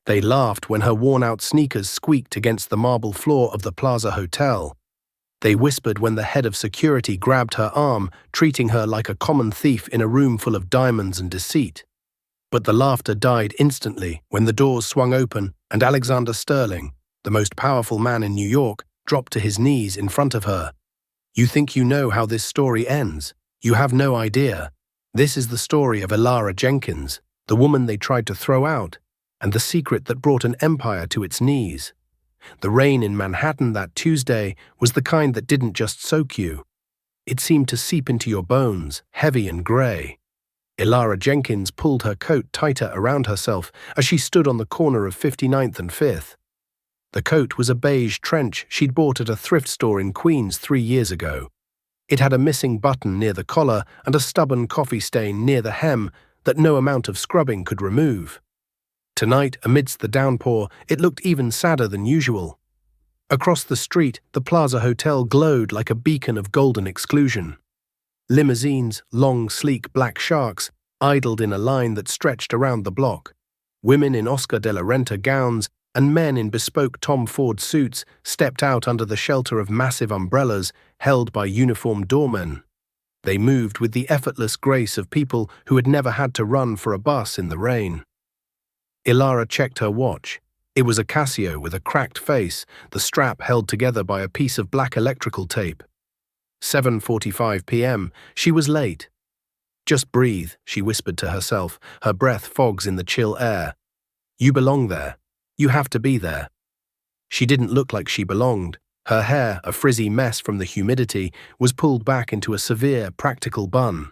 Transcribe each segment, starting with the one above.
They laughed when her worn-out sneakers squeaked against the marble floor of the Plaza Hotel. They whispered when the head of security grabbed her arm, treating her like a common thief in a room full of diamonds and deceit. But the laughter died instantly when the doors swung open and Alexander Sterling, the most powerful man in New York, dropped to his knees in front of her. "You think you know how this story ends? You have no idea. This is the story of Elara Jenkins, the woman they tried to throw out, and the secret that brought an empire to its knees. The rain in Manhattan that Tuesday was the kind that didn't just soak you. It seemed to seep into your bones, heavy and grey." Elara Jenkins pulled her coat tighter around herself as she stood on the corner of 59th and 5th. The coat was a beige trench she'd bought at a thrift store in Queens 3 years ago. It had a missing button near the collar and a stubborn coffee stain near the hem that no amount of scrubbing could remove. Tonight, amidst the downpour, it looked even sadder than usual. Across the street, the Plaza Hotel glowed like a beacon of golden exclusion. Limousines, long, sleek black sharks, idled in a line that stretched around the block. Women in Oscar de la Renta gowns and men in bespoke Tom Ford suits stepped out under the shelter of massive umbrellas held by uniformed doormen. They moved with the effortless grace of people who had never had to run for a bus in the rain. Elara checked her watch. It was a Casio with a cracked face, the strap held together by a piece of black electrical tape. 7:45 p.m. She was late. "Just breathe," she whispered to herself, her breath fogs in the chill air. "You belong there. You have to be there." She didn't look like she belonged. Her hair, a frizzy mess from the humidity, was pulled back into a severe, practical bun.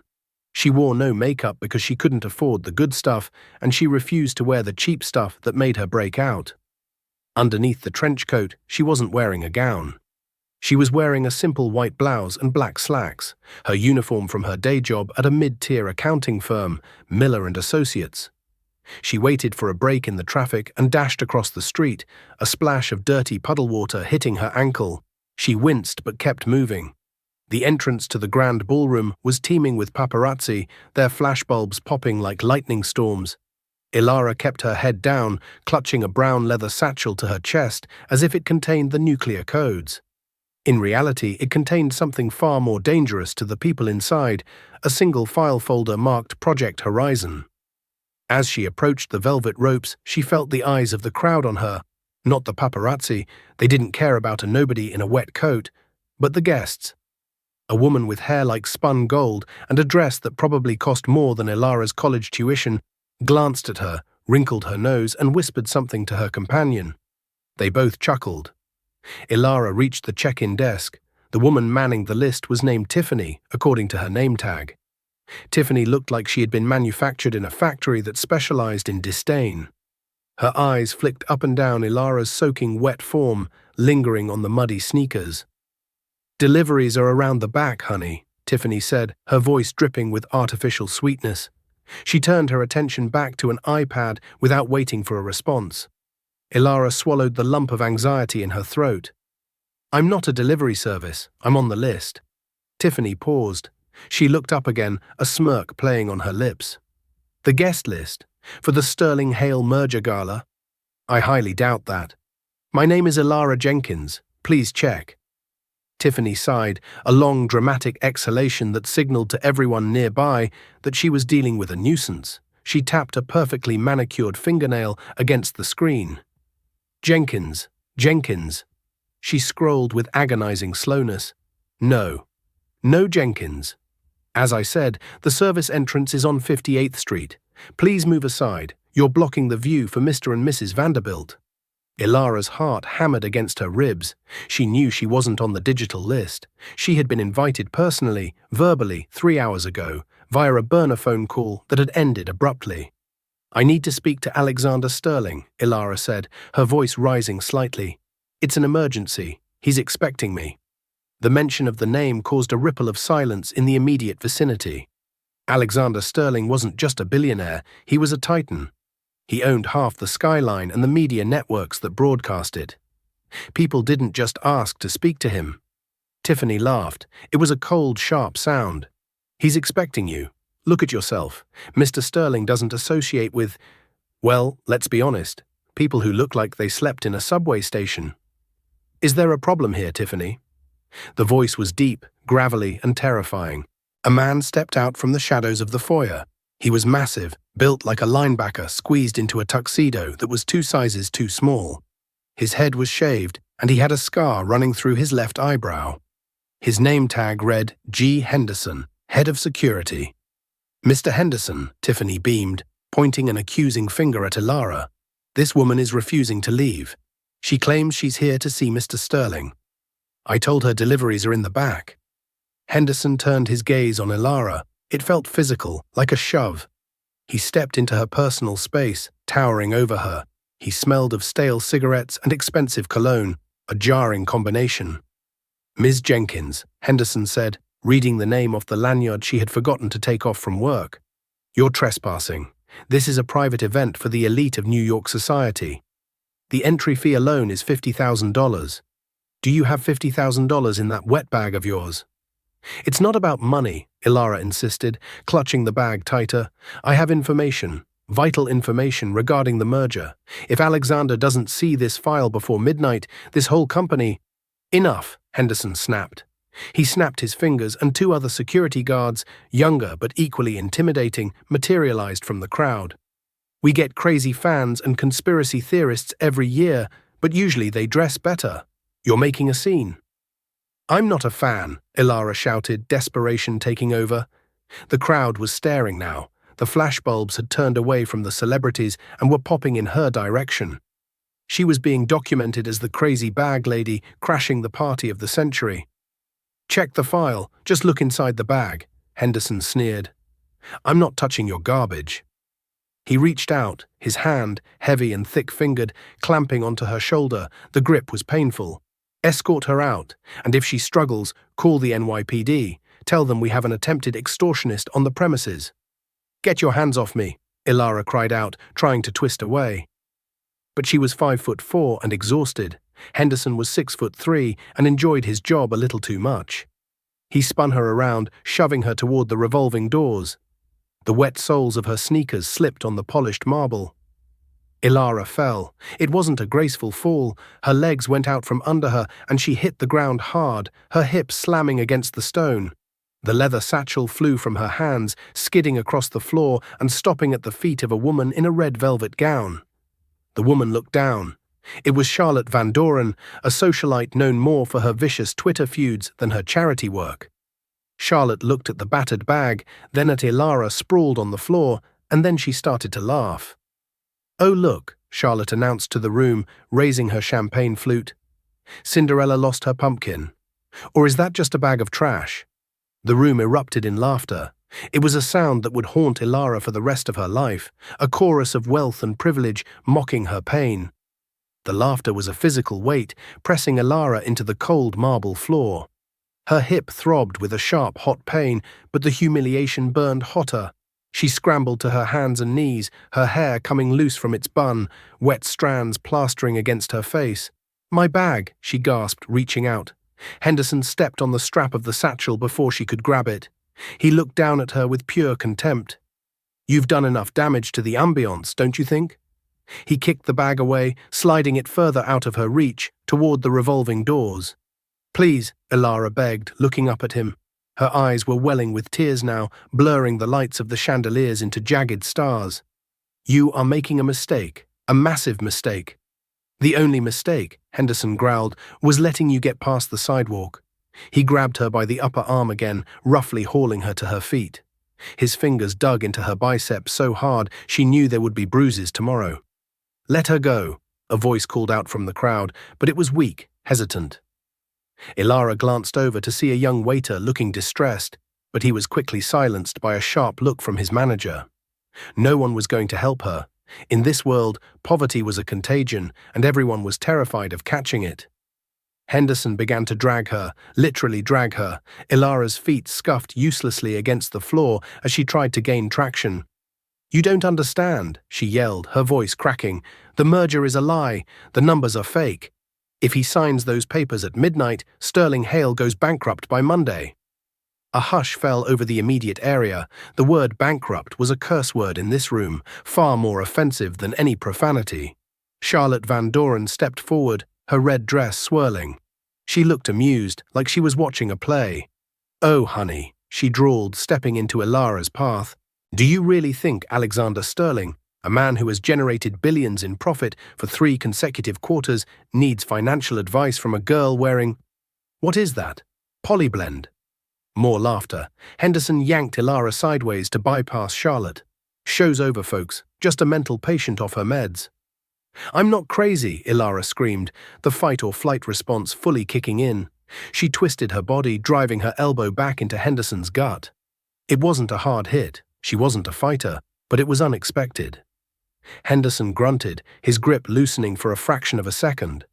She wore no makeup because she couldn't afford the good stuff, and she refused to wear the cheap stuff that made her break out. Underneath the trench coat, she wasn't wearing a gown. She was wearing a simple white blouse and black slacks, her uniform from her day job at a mid-tier accounting firm, Miller & Associates. She waited for a break in the traffic and dashed across the street, a splash of dirty puddle water hitting her ankle. She winced but kept moving. The entrance to the grand ballroom was teeming with paparazzi, their flashbulbs popping like lightning storms. Elara kept her head down, clutching a brown leather satchel to her chest as if it contained the nuclear codes. In reality, it contained something far more dangerous to the people inside, a single file folder marked Project Horizon. As she approached the velvet ropes, she felt the eyes of the crowd on her. Not the paparazzi, they didn't care about a nobody in a wet coat, but the guests. A woman with hair like spun gold and a dress that probably cost more than Elara's college tuition glanced at her, wrinkled her nose, and whispered something to her companion. They both chuckled. Elara reached the check-in desk. The woman manning the list was named Tiffany, according to her name tag. Tiffany looked like she had been manufactured in a factory that specialized in disdain. Her eyes flicked up and down Elara's soaking wet form, lingering on the muddy sneakers. "Deliveries are around the back, honey," Tiffany said, her voice dripping with artificial sweetness. She turned her attention back to an iPad without waiting for a response. Elara swallowed the lump of anxiety in her throat. "I'm not a delivery service. I'm on the list." Tiffany paused. She looked up again, a smirk playing on her lips. "The guest list? For the Sterling Hale merger gala?" "I highly doubt that. My name is Elara Jenkins. Please check." Tiffany sighed, a long, dramatic exhalation that signaled to everyone nearby that she was dealing with a nuisance. She tapped a perfectly manicured fingernail against the screen. "Jenkins, Jenkins." She scrolled with agonizing slowness. "No. No Jenkins. As I said, the service entrance is on 58th Street. Please move aside. You're blocking the view for Mr. and Mrs. Vanderbilt." Elara's heart hammered against her ribs. She knew she wasn't on the digital list. She had been invited personally, verbally, 3 hours ago, via a burner phone call that had ended abruptly. "I need to speak to Alexander Sterling," Elara said, her voice rising slightly. "It's an emergency. He's expecting me." The mention of the name caused a ripple of silence in the immediate vicinity. Alexander Sterling wasn't just a billionaire, he was a titan. He owned half the skyline and the media networks that broadcast it. People didn't just ask to speak to him. Tiffany laughed. It was a cold, sharp sound. "He's expecting you. Look at yourself. Mr. Sterling doesn't associate with, well, let's be honest, people who look like they slept in a subway station. Is there a problem here, Tiffany? The voice was deep, gravelly, and terrifying. A man stepped out from the shadows of the foyer. He was massive, built like a linebacker squeezed into a tuxedo that was 2 sizes too small. His head was shaved, and he had a scar running through his left eyebrow. His name tag read G. Henderson, Head of Security. Mr. Henderson, Tiffany beamed, pointing an accusing finger at Ilara. This woman is refusing to leave. She claims she's here to see Mr. Sterling. I told her deliveries are in the back. Henderson turned his gaze on Ilara. It felt physical, like a shove. He stepped into her personal space, towering over her. He smelled of stale cigarettes and expensive cologne, a jarring combination. Ms. Jenkins, Henderson said, reading the name off the lanyard she had forgotten to take off from work. You're trespassing. This is a private event for the elite of New York society. The entry fee alone is $50,000. Do you have $50,000 in that wet bag of yours? It's not about money, Ilara insisted, clutching the bag tighter. I have information, vital information regarding the merger. If Alexander doesn't see this file before midnight, this whole company… Enough, Henderson snapped. He snapped his fingers, and 2 other security guards, younger but equally intimidating, materialized from the crowd. We get crazy fans and conspiracy theorists every year, but usually they dress better. You're making a scene. I'm not a fan, Ilara shouted, desperation taking over. The crowd was staring now. The flashbulbs had turned away from the celebrities and were popping in her direction. She was being documented as the crazy bag lady crashing the party of the century. Check the file, just look inside the bag, Henderson sneered. I'm not touching your garbage. He reached out, his hand, heavy and thick-fingered, clamping onto her shoulder. The grip was painful. Escort her out, and if she struggles, call the NYPD. Tell them we have an attempted extortionist on the premises. Get your hands off me, Ilara cried out, trying to twist away. But she was 5'4" and exhausted. Henderson was 6'3" and enjoyed his job a little too much. He spun her around, shoving her toward the revolving doors. The wet soles of her sneakers slipped on the polished marble. Ilara fell. It wasn't a graceful fall. Her legs went out from under her, and she hit the ground hard, her hips slamming against the stone. The leather satchel flew from her hands, skidding across the floor and stopping at the feet of a woman in a red velvet gown. The woman looked down. It was Charlotte Van Doren, a socialite known more for her vicious Twitter feuds than her charity work. Charlotte looked at the battered bag, then at Ilara sprawled on the floor, and then she started to laugh. Oh, look, Charlotte announced to the room, raising her champagne flute. Cinderella lost her pumpkin. Or is that just a bag of trash? The room erupted in laughter. It was a sound that would haunt Ilara for the rest of her life, a chorus of wealth and privilege mocking her pain. The laughter was a physical weight, pressing Ilara into the cold marble floor. Her hip throbbed with a sharp, hot pain, but the humiliation burned hotter. She scrambled to her hands and knees, her hair coming loose from its bun, wet strands plastering against her face. My bag, she gasped, reaching out. Henderson stepped on the strap of the satchel before she could grab it. He looked down at her with pure contempt. You've done enough damage to the ambience, don't you think? He kicked the bag away, sliding it further out of her reach, toward the revolving doors. Please, Ilara begged, looking up at him. Her eyes were welling with tears now, blurring the lights of the chandeliers into jagged stars. You are making a mistake, a massive mistake. The only mistake, Henderson growled, was letting you get past the sidewalk. He grabbed her by the upper arm again, roughly hauling her to her feet. His fingers dug into her biceps so hard she knew there would be bruises tomorrow. Let her go, a voice called out from the crowd, but it was weak, hesitant. Ilara glanced over to see a young waiter looking distressed, but he was quickly silenced by a sharp look from his manager. No one was going to help her. In this world, poverty was a contagion, and everyone was terrified of catching it. Henderson began to drag her, literally drag her. Ilara's feet scuffed uselessly against the floor as she tried to gain traction. You don't understand, she yelled, her voice cracking. The merger is a lie. The numbers are fake. If he signs those papers at midnight, Sterling Hale goes bankrupt by Monday. A hush fell over the immediate area. The word bankrupt was a curse word in this room, far more offensive than any profanity. Charlotte Van Doren stepped forward, her red dress swirling. She looked amused, like she was watching a play. "Oh, honey," she drawled, stepping into Ilara's path. "Do you really think Alexander Sterling, a man who has generated billions in profit for 3 consecutive quarters, needs financial advice from a girl wearing— what is that? Polyblend?" More laughter. Henderson yanked Ilara sideways to bypass Charlotte. "Show's over, folks. Just a mental patient off her meds." "I'm not crazy," Ilara screamed, the fight-or-flight response fully kicking in. She twisted her body, driving her elbow back into Henderson's gut. It wasn't a hard hit. She wasn't a fighter, but it was unexpected. Henderson grunted, his grip loosening for a fraction of a second.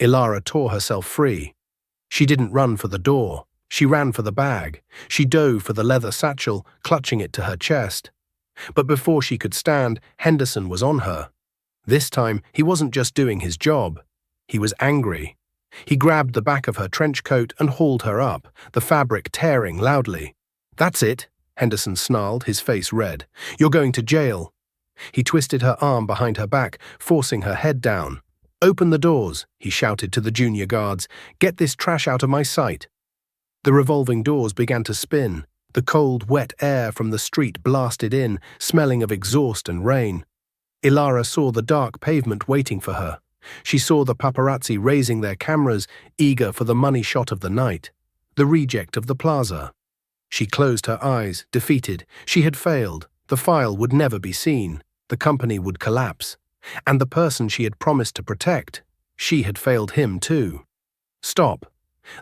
Ilara tore herself free. She didn't run for the door. She ran for the bag. She dove for the leather satchel, clutching it to her chest. But before she could stand, Henderson was on her. This time, he wasn't just doing his job. He was angry. He grabbed the back of her trench coat and hauled her up, the fabric tearing loudly. "That's it," Henderson snarled, his face red. "You're going to jail." He twisted her arm behind her back, forcing her head down. "Open the doors," he shouted to the junior guards. "Get this trash out of my sight." The revolving doors began to spin. The cold, wet air from the street blasted in, smelling of exhaust and rain. Ilara saw the dark pavement waiting for her. She saw the paparazzi raising their cameras, eager for the money shot of the night, the reject of the plaza. She closed her eyes, defeated. She had failed. The file would never be seen. The company would collapse. And the person she had promised to protect, she had failed him too. "Stop."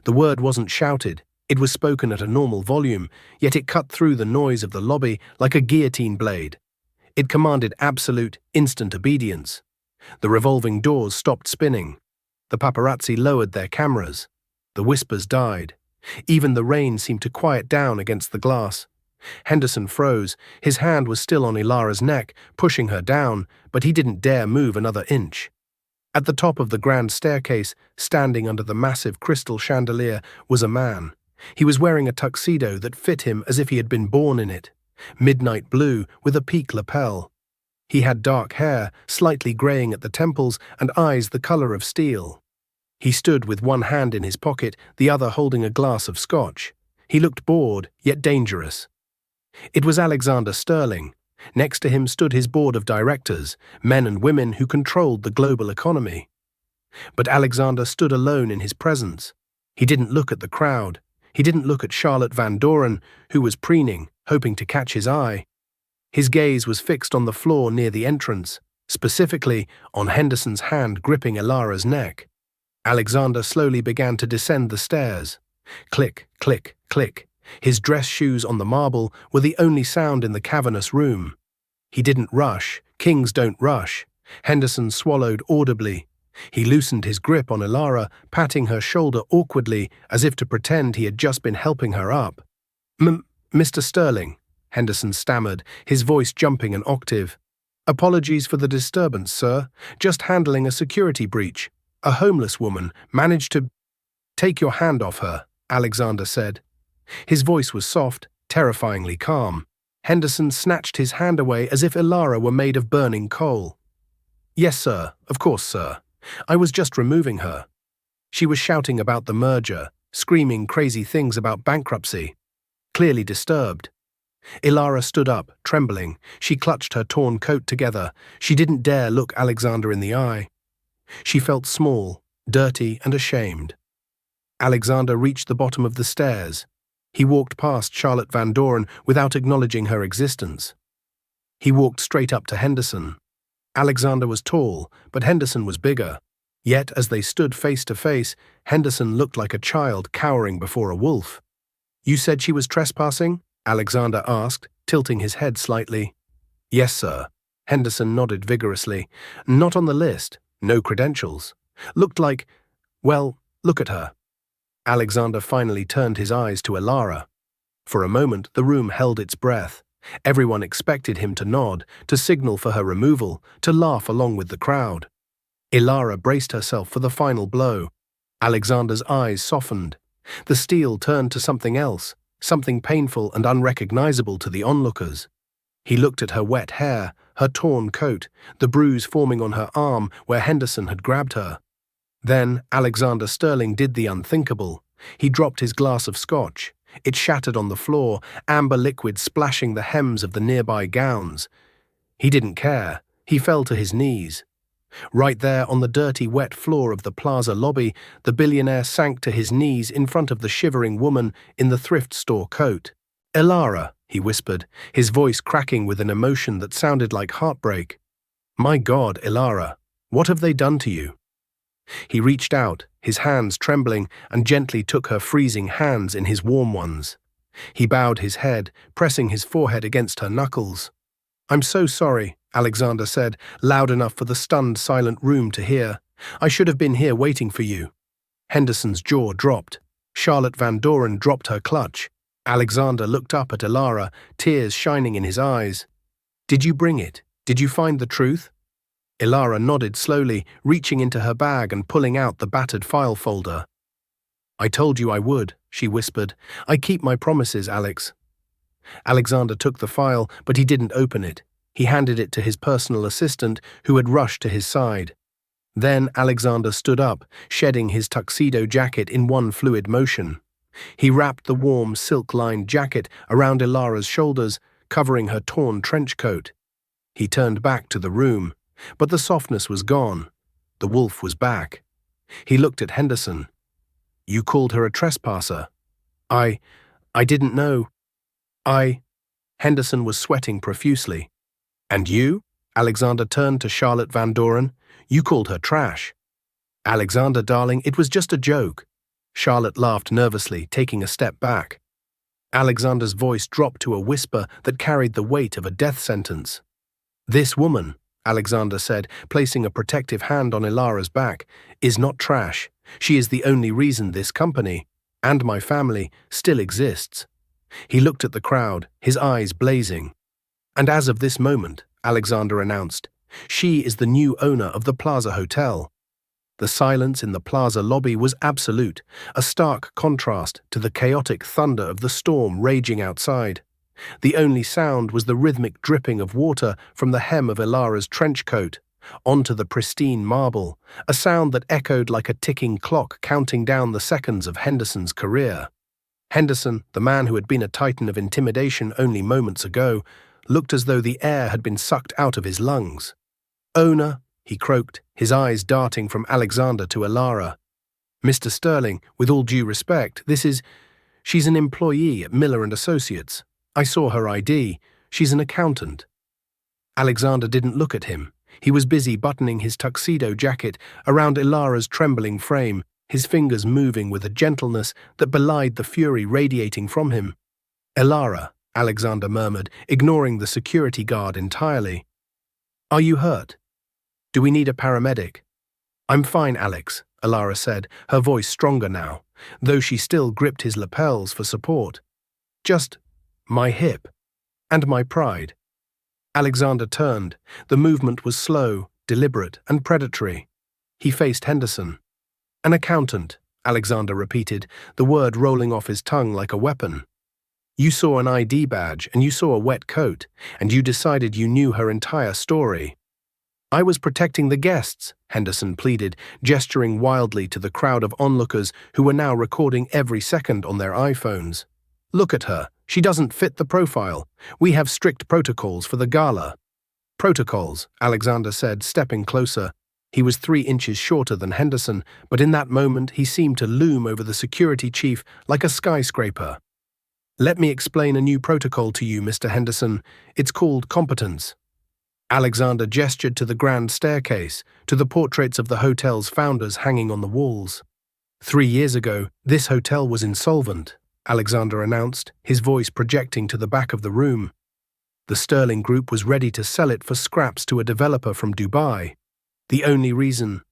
The word wasn't shouted. It was spoken at a normal volume, yet it cut through the noise of the lobby like a guillotine blade. It commanded absolute, instant obedience. The revolving doors stopped spinning. The paparazzi lowered their cameras. The whispers died. Even the rain seemed to quiet down against the glass. Henderson froze. His hand was still on Ilara's neck, pushing her down, but he didn't dare move another inch. At the top of the grand staircase, standing under the massive crystal chandelier, was a man. He was wearing a tuxedo that fit him as if he had been born in it. Midnight blue with a peak lapel. He had dark hair, slightly graying at the temples, and eyes the color of steel. He stood with one hand in his pocket, the other holding a glass of scotch. He looked bored, yet dangerous. It was Alexander Sterling. Next to him stood his board of directors, men and women who controlled the global economy. But Alexander stood alone in his presence. He didn't look at the crowd. He didn't look at Charlotte Van Doren, who was preening, hoping to catch his eye. His gaze was fixed on the floor near the entrance, specifically on Henderson's hand gripping Ilara's neck. Alexander slowly began to descend the stairs. Click, click, click. His dress shoes on the marble were the only sound in the cavernous room. He didn't rush. Kings don't rush. Henderson swallowed audibly. He loosened his grip on Ilara, patting her shoulder awkwardly as if to pretend he had just been helping her up. Mr. Sterling," Henderson stammered, his voice jumping an octave. "Apologies for the disturbance, sir. Just handling a security breach. A homeless woman managed to—" "Take your hand off her," Alexander said. His voice was soft, terrifyingly calm. Henderson snatched his hand away as if Ilara were made of burning coal. "Yes, sir. Of course, sir. I was just removing her." She was shouting about the merger, screaming crazy things about bankruptcy. Clearly disturbed. Ilara stood up, trembling. She clutched her torn coat together. She didn't dare look Alexander in the eye. She felt small, dirty, and ashamed. Alexander reached the bottom of the stairs. He walked past Charlotte Van Doren without acknowledging her existence. He walked straight up to Henderson. Alexander was tall, but Henderson was bigger. Yet, as they stood face to face, Henderson looked like a child cowering before a wolf. "You said she was trespassing?" Alexander asked, tilting his head slightly. "Yes, sir." Henderson nodded vigorously. "Not on the list. No credentials. Looked like— well, look at her." Alexander finally turned his eyes to Ilara. For a moment, the room held its breath. Everyone expected him to nod, to signal for her removal, to laugh along with the crowd. Ilara braced herself for the final blow. Alexander's eyes softened. The steel turned to something else, something painful and unrecognizable to the onlookers. He looked at her wet hair, her torn coat, the bruise forming on her arm where Henderson had grabbed her. Then Alexander Sterling did the unthinkable. He dropped his glass of scotch. It shattered on the floor, amber liquid splashing the hems of the nearby gowns. He didn't care. He fell to his knees. Right there on the dirty, wet floor of the plaza lobby, the billionaire sank to his knees in front of the shivering woman in the thrift store coat. "Elara," he whispered, his voice cracking with an emotion that sounded like heartbreak. "My God, Elara, what have they done to you?" He reached out, his hands trembling, and gently took her freezing hands in his warm ones. He bowed his head, pressing his forehead against her knuckles. "I'm so sorry," Alexander said, loud enough for the stunned, silent room to hear. "I should have been here waiting for you." Henderson's jaw dropped. Charlotte Van Doren dropped her clutch. Alexander looked up at Elara, tears shining in his eyes. "Did you bring it? Did you find the truth?" Elara nodded slowly, reaching into her bag and pulling out the battered file folder. "I told you I would," she whispered. "I keep my promises, Alex." Alexander took the file, but he didn't open it. He handed it to his personal assistant, who had rushed to his side. Then Alexander stood up, shedding his tuxedo jacket in one fluid motion. He wrapped the warm, silk-lined jacket around Elara's shoulders, covering her torn trench coat. He turned back to the room, but the softness was gone. The wolf was back. He looked at Henderson. "You called her a trespasser." I didn't know." Henderson was sweating profusely. "And you?" Alexander turned to Charlotte Van Doren. "You called her trash." "Alexander, darling, it was just a joke." Charlotte laughed nervously, taking a step back. Alexander's voice dropped to a whisper that carried the weight of a death sentence. "This woman," Alexander said, placing a protective hand on Elara's back, "is not trash. She is the only reason this company, and my family, still exists." He looked at the crowd, his eyes blazing. "And as of this moment," Alexander announced, "she is the new owner of the Plaza Hotel." The silence in the plaza lobby was absolute, a stark contrast to the chaotic thunder of the storm raging outside. The only sound was the rhythmic dripping of water from the hem of Elara's trench coat onto the pristine marble, a sound that echoed like a ticking clock counting down the seconds of Henderson's career. Henderson, the man who had been a titan of intimidation only moments ago, looked as though the air had been sucked out of his lungs. "Owner," he croaked, his eyes darting from Alexander to Elara. "Mr. Sterling, with all due respect, she's an employee at Miller & Associates. I saw her ID. She's an accountant." Alexander didn't look at him. He was busy buttoning his tuxedo jacket around Elara's trembling frame, his fingers moving with a gentleness that belied the fury radiating from him. "Elara," Alexander murmured, ignoring the security guard entirely. "Are you hurt? Do we need a paramedic?" "I'm fine, Alex," Elara said, her voice stronger now, though she still gripped his lapels for support. "Just my hip. And my pride." Alexander turned. The movement was slow, deliberate, and predatory. He faced Henderson. "An accountant," Alexander repeated, the word rolling off his tongue like a weapon. "You saw an ID badge, and you saw a wet coat, and you decided you knew her entire story." "I was protecting the guests," Henderson pleaded, gesturing wildly to the crowd of onlookers who were now recording every second on their iPhones. "Look at her. She doesn't fit the profile. We have strict protocols for the gala." "Protocols," Alexander said, stepping closer. He was 3 inches shorter than Henderson, but in that moment he seemed to loom over the security chief like a skyscraper. "Let me explain a new protocol to you, Mr. Henderson. It's called competence." Alexander gestured to the grand staircase, to the portraits of the hotel's founders hanging on the walls. 3 years ago, this hotel was insolvent, Alexander announced, his voice projecting to the back of the room. The Sterling Group was ready to sell it for scraps to a developer from Dubai. The only reason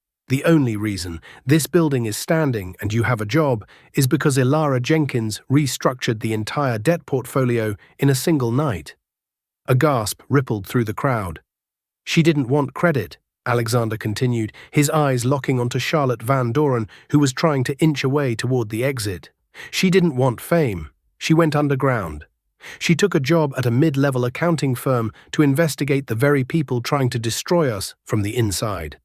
this building is standing and you have a job is because Elara Jenkins restructured the entire debt portfolio in a single night. A gasp rippled through the crowd. "She didn't want credit," Alexander continued, his eyes locking onto Charlotte Van Doren, who was trying to inch away toward the exit. "She didn't want fame. She went underground. She took a job at a mid-level accounting firm to investigate the very people trying to destroy us from the inside.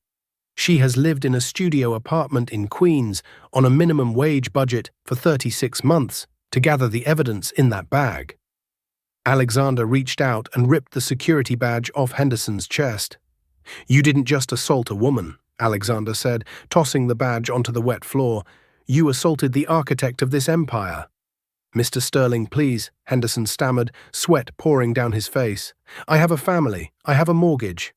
She has lived in a studio apartment in Queens on a minimum wage budget for 36 months to gather the evidence in that bag. Alexander reached out and ripped the security badge off Henderson's chest. "You didn't just assault a woman," Alexander said, tossing the badge onto the wet floor. "You assaulted the architect of this empire." "Mr. Sterling, please," Henderson stammered, sweat pouring down his face. "I have a family. I have a mortgage."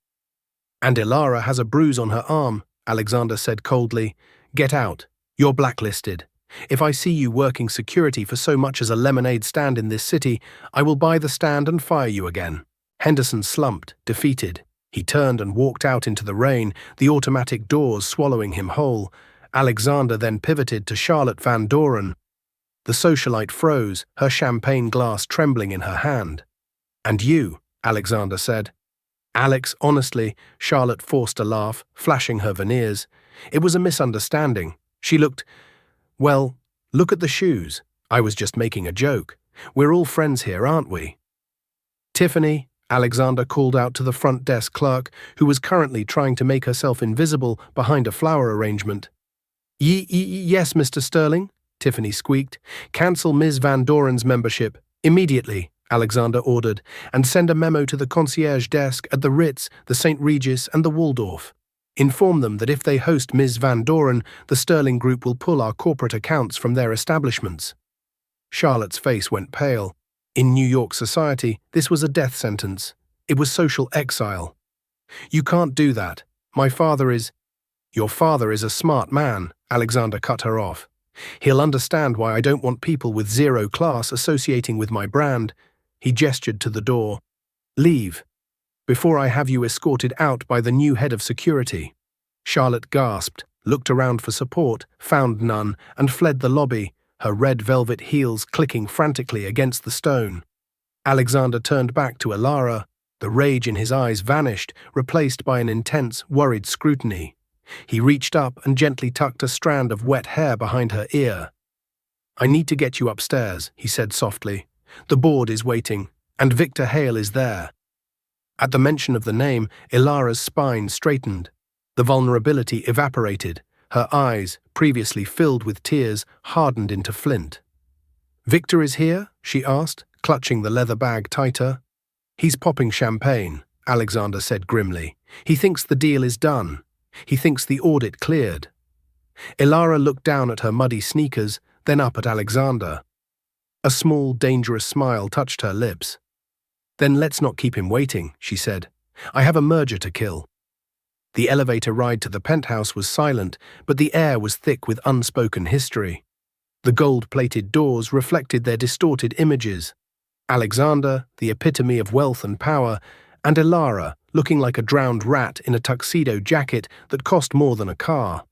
"And Ilara has a bruise on her arm," Alexander said coldly. "Get out. You're blacklisted. If I see you working security for so much as a lemonade stand in this city, I will buy the stand and fire you again." Henderson slumped, defeated. He turned and walked out into the rain, the automatic doors swallowing him whole. Alexander then pivoted to Charlotte Van Doren. The socialite froze, her champagne glass trembling in her hand. "And you," Alexander said. "Alex, honestly," Charlotte forced a laugh, flashing her veneers. "It was a misunderstanding. She looked... Well, look at the shoes. I was just making a joke. We're all friends here, aren't we?" "Tiffany," Alexander called out to the front desk clerk, who was currently trying to make herself invisible behind a flower arrangement. Yes, Mr. Sterling," Tiffany squeaked. "Cancel Ms. Van Doren's membership. Immediately," Alexander ordered, "and send a memo to the concierge desk at the Ritz, the St. Regis, and the Waldorf. Inform them that if they host Ms. Van Doren, the Sterling Group will pull our corporate accounts from their establishments." Charlotte's face went pale. In New York society, this was a death sentence. It was social exile. "You can't do that. My father is—" "Your father is a smart man," Alexander cut her off. "He'll understand why I don't want people with zero class associating with my brand." He gestured to the door. "Leave, before I have you escorted out by the new head of security." Charlotte gasped, looked around for support, found none, and fled the lobby, her red velvet heels clicking frantically against the stone. Alexander turned back to Ilara. The rage in his eyes vanished, replaced by an intense, worried scrutiny. He reached up and gently tucked a strand of wet hair behind her ear. "I need to get you upstairs," he said softly. "The board is waiting, and Victor Hale is there." At the mention of the name, Ilara's spine straightened. The vulnerability evaporated. Her eyes, previously filled with tears, hardened into flint. "Victor is here?" she asked, clutching the leather bag tighter. "He's popping champagne," Alexander said grimly. "He thinks the deal is done. He thinks the audit cleared." Ilara looked down at her muddy sneakers, then up at Alexander. A small, dangerous smile touched her lips. "Then let's not keep him waiting," she said. "I have a merger to kill." The elevator ride to the penthouse was silent, but the air was thick with unspoken history. The gold-plated doors reflected their distorted images. Alexander, the epitome of wealth and power, and Ilara, looking like a drowned rat in a tuxedo jacket that cost more than a car.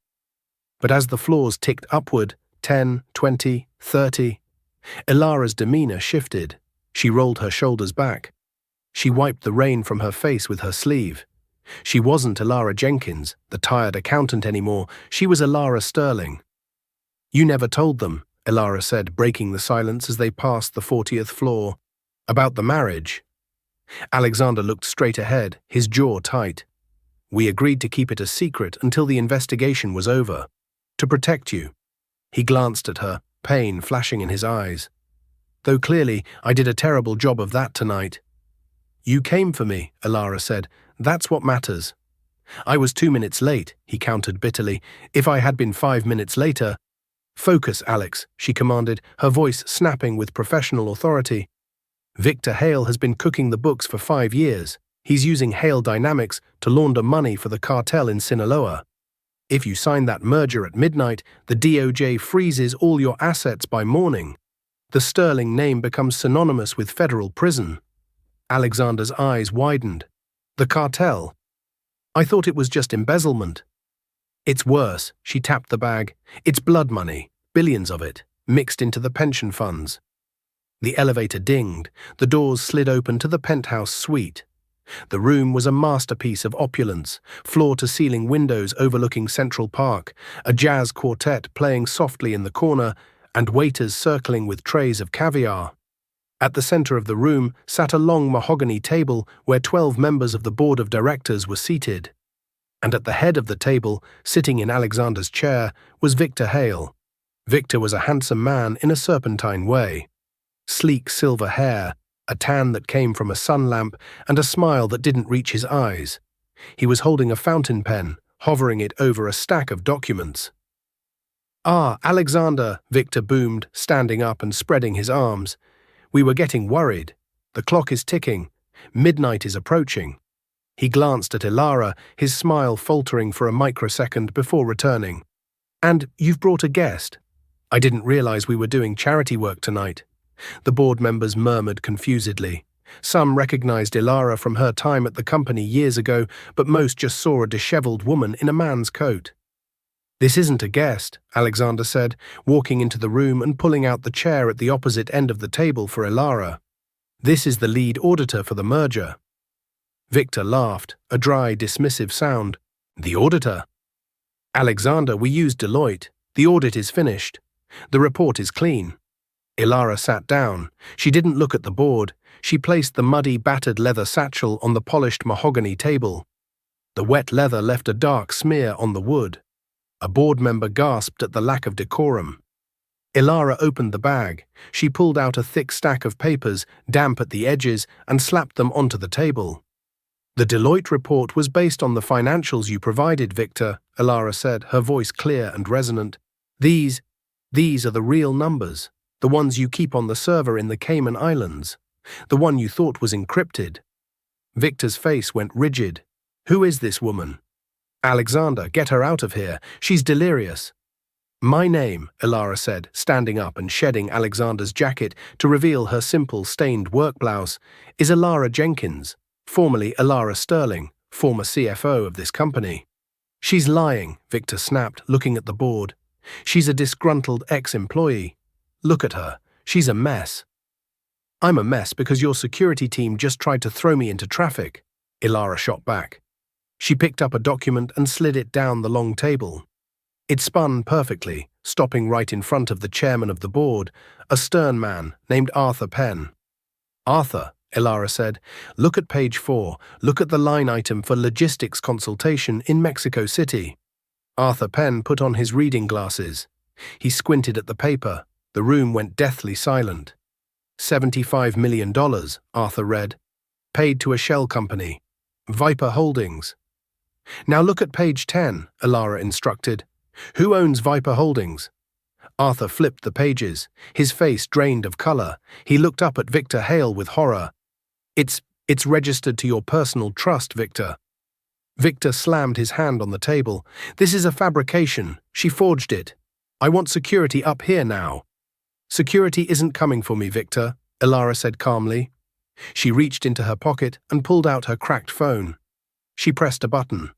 But as the floors ticked upward, 10, 20, 30, Ilara's demeanor shifted. She rolled her shoulders back. She wiped the rain from her face with her sleeve. She wasn't Ilara Jenkins, the tired accountant, anymore. She was Ilara Sterling. "You never told them," Ilara said, breaking the silence as they passed the 40th floor. "About the marriage." Alexander looked straight ahead, his jaw tight. "We agreed to keep it a secret until the investigation was over. To protect you." He glanced at her, pain flashing in his eyes. "Though clearly I did a terrible job of that tonight." "You came for me," Ilara said. "That's what matters." "I was 2 minutes late," he countered bitterly. "If I had been 5 minutes later—" "Focus, Alex," she commanded, her voice snapping with professional authority. "Victor Hale has been cooking the books for 5 years. He's using Hale Dynamics to launder money for the cartel in Sinaloa. If you sign that merger at midnight, the DOJ freezes all your assets by morning. The Sterling name becomes synonymous with federal prison." Alexander's eyes widened. "The cartel? I thought it was just embezzlement." "It's worse," she tapped the bag. "It's blood money, billions of it, mixed into the pension funds." The elevator dinged. The doors slid open to the penthouse suite. The room was a masterpiece of opulence, floor-to-ceiling windows overlooking Central Park, a jazz quartet playing softly in the corner, and waiters circling with trays of caviar. At the center of the room sat a long mahogany table where 12 members of the board of directors were seated. And at the head of the table, sitting in Alexander's chair, was Victor Hale. Victor was a handsome man in a serpentine way. Sleek silver hair, a tan that came from a sun lamp, and a smile that didn't reach his eyes. He was holding a fountain pen, hovering it over a stack of documents. "Ah, Alexander," Victor boomed, standing up and spreading his arms. "We were getting worried. The clock is ticking. Midnight is approaching." He glanced at Ilara, his smile faltering for a microsecond before returning. "And you've brought a guest. I didn't realize we were doing charity work tonight." The board members murmured confusedly. Some recognized Ilara from her time at the company years ago, but most just saw a disheveled woman in a man's coat. "This isn't a guest," Alexander said, walking into the room and pulling out the chair at the opposite end of the table for Ilara. "This is the lead auditor for the merger." Victor laughed, a dry, dismissive sound. "The auditor?" "Alexander, we used Deloitte. The audit is finished. The report is clean." Ilara sat down. She didn't look at the board. She placed the muddy, battered leather satchel on the polished mahogany table. The wet leather left a dark smear on the wood. A board member gasped at the lack of decorum. Ilara opened the bag. She pulled out a thick stack of papers, damp at the edges, and slapped them onto the table. "The Deloitte report was based on the financials you provided, Victor," Ilara said, her voice clear and resonant. These are the real numbers, the ones you keep on the server in the Cayman Islands, the one you thought was encrypted." Victor's face went rigid. "Who is this woman?" "Alexander, get her out of here. She's delirious." "My name," Ilara said, standing up and shedding Alexander's jacket to reveal her simple, stained work blouse, "is Ilara Jenkins, formerly Ilara Sterling, former CFO of this company." "She's lying," Victor snapped, looking at the board. "She's a disgruntled ex-employee. Look at her. She's a mess." "I'm a mess because your security team just tried to throw me into traffic," Ilara shot back. She picked up a document and slid it down the long table. It spun perfectly, stopping right in front of the chairman of the board, a stern man named Arthur Penn. "Arthur," Ilara said, "look at page 4. Look at the line item for logistics consultation in Mexico City." Arthur Penn put on his reading glasses. He squinted at the paper. The room went deathly silent. $75 million, Arthur read. "Paid to a shell company. Viper Holdings." "Now look at page 10, Ilara instructed. "Who owns Viper Holdings?" Arthur flipped the pages, his face drained of color. He looked up at Victor Hale with horror. It's registered to your personal trust, Victor." Victor slammed his hand on the table. "This is a fabrication. She forged it. I want security up here now." "Security isn't coming for me, Victor," Ilara said calmly. She reached into her pocket and pulled out her cracked phone. She pressed a button.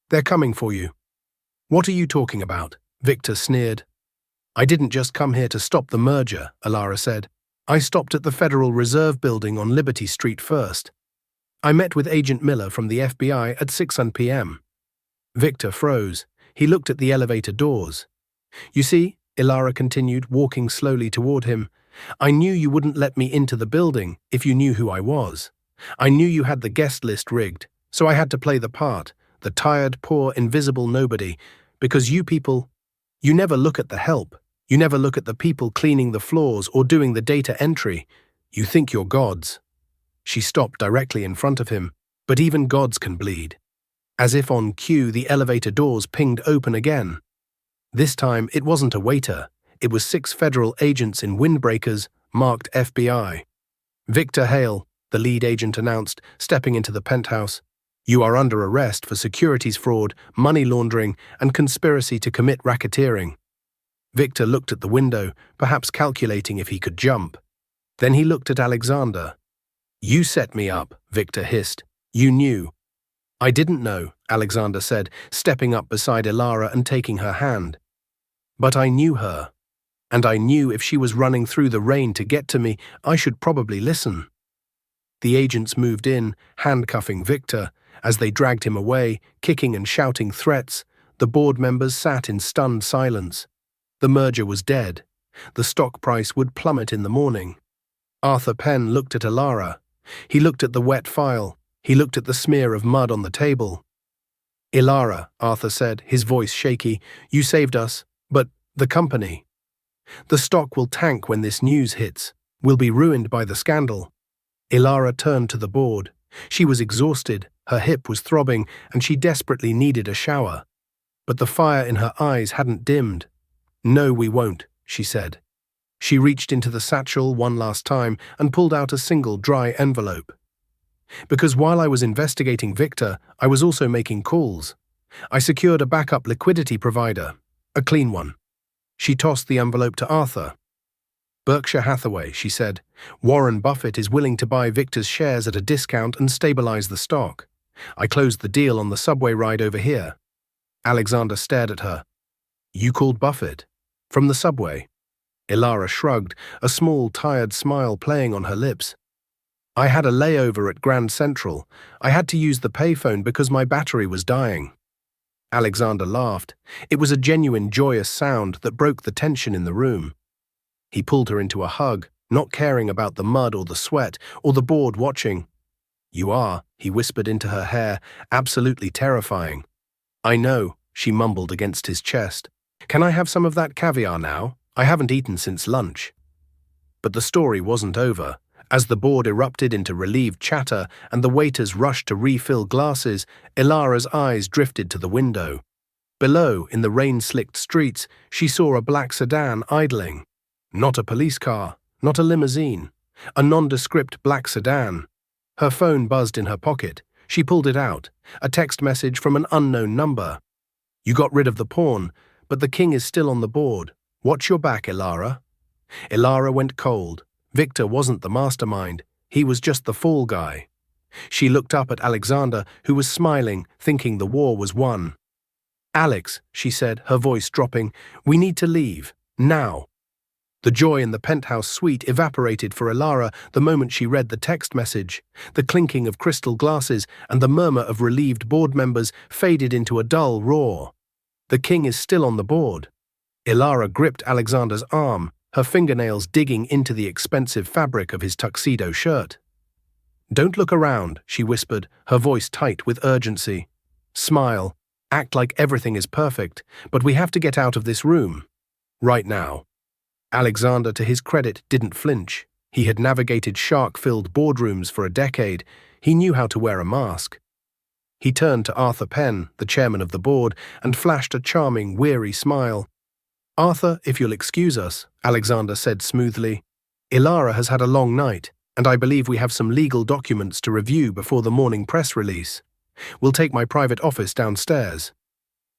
"They're coming for you." "What are you talking about?" Victor sneered. "I didn't just come here to stop the merger," Ilara said. "I stopped at the Federal Reserve Building on Liberty Street first. I met with Agent Miller from the FBI at 6 p.m. Victor froze. He looked at the elevator doors. "You see," Ilara continued, walking slowly toward him, "I knew you wouldn't let me into the building if you knew who I was. I knew you had the guest list rigged, so I had to play the part, the tired, poor, invisible nobody, because you people, you never look at the help. You never look at the people cleaning the floors or doing the data entry. You think you're gods." She stopped directly in front of him, but even gods can bleed. As if on cue, the elevator doors pinged open again. This time, it wasn't a waiter. It was 6 federal agents in windbreakers, marked FBI. "Victor Hale," the lead agent announced, stepping into the penthouse. "You are under arrest for securities fraud, money laundering, and conspiracy to commit racketeering." Victor looked at the window, perhaps calculating if he could jump. Then he looked at Alexander. "You set me up," Victor hissed. "You knew." "I didn't know," Alexander said, stepping up beside Ilara and taking her hand. "But I knew her. And I knew if she was running through the rain to get to me, I should probably listen." The agents moved in, handcuffing Victor. As they dragged him away, kicking and shouting threats, the board members sat in stunned silence. The merger was dead. The stock price would plummet in the morning. Arthur Penn looked at Elara. He looked at the wet file. He looked at the smear of mud on the table. "Elara," Arthur said, his voice shaky, "you saved us, but the company. The stock will tank when this news hits. We'll be ruined by the scandal." Elara turned to the board. She was exhausted, her hip was throbbing, and she desperately needed a shower. But the fire in her eyes hadn't dimmed. "No, we won't," she said. She reached into the satchel one last time and pulled out a single dry envelope. "Because while I was investigating Victor, I was also making calls. I secured a backup liquidity provider, a clean one." She tossed the envelope to Arthur. "Berkshire Hathaway," she said. "Warren Buffett is willing to buy Victor's shares at a discount and stabilize the stock. I closed the deal on the subway ride over here." Alexander stared at her. "You called Buffett? From the subway?" Elara shrugged, a small, tired smile playing on her lips. "I had a layover at Grand Central. I had to use the payphone because my battery was dying." Alexander laughed. It was a genuine, joyous sound that broke the tension in the room. He pulled her into a hug, not caring about the mud or the sweat or the board watching. "You are," he whispered into her hair, "absolutely terrifying." "I know," she mumbled against his chest. "Can I have some of that caviar now? I haven't eaten since lunch." But the story wasn't over. As the board erupted into relieved chatter and the waiters rushed to refill glasses, Elara's eyes drifted to the window. Below, in the rain-slicked streets, she saw a black sedan idling. Not a police car, not a limousine. A nondescript black sedan. Her phone buzzed in her pocket. She pulled it out. A text message from an unknown number. "You got rid of the pawn, but the king is still on the board. Watch your back, Elara." Elara went cold. Victor wasn't the mastermind. He was just the fall guy. She looked up at Alexander, who was smiling, thinking the war was won. "Alex," she said, her voice dropping, "we need to leave. Now." The joy in the penthouse suite evaporated for Elara the moment she read the text message. The clinking of crystal glasses and the murmur of relieved board members faded into a dull roar. The king is still on the board. Elara gripped Alexander's arm, her fingernails digging into the expensive fabric of his tuxedo shirt. "Don't look around," she whispered, her voice tight with urgency. "Smile. Act like everything is perfect, but we have to get out of this room. Right now." Alexander, to his credit, didn't flinch. He had navigated shark-filled boardrooms for a decade. He knew how to wear a mask. He turned to Arthur Penn, the chairman of the board, and flashed a charming, weary smile. "Arthur, if you'll excuse us," Alexander said smoothly. "Elara has had a long night, and I believe we have some legal documents to review before the morning press release. We'll take my private office downstairs."